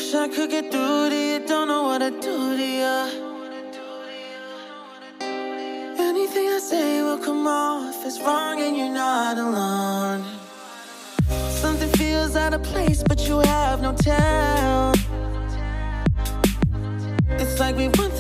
Wish I could get through to you, don't know what to do to you. Anything I say will come off as wrong and you're not alone. Something feels out of place, but you have no tell. It's like we went